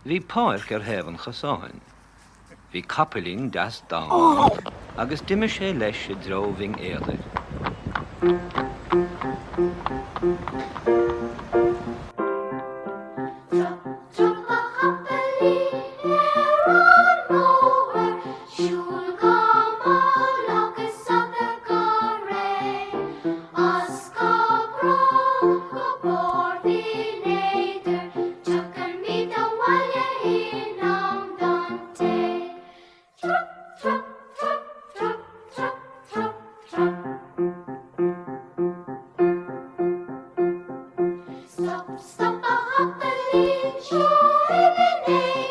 Bhí páirc ar heavan chasáin. Bhí Chapaillín das dá, agus duime sé leis I dro bhín éidir. Stop, stop, a Chapaillín, show him the name.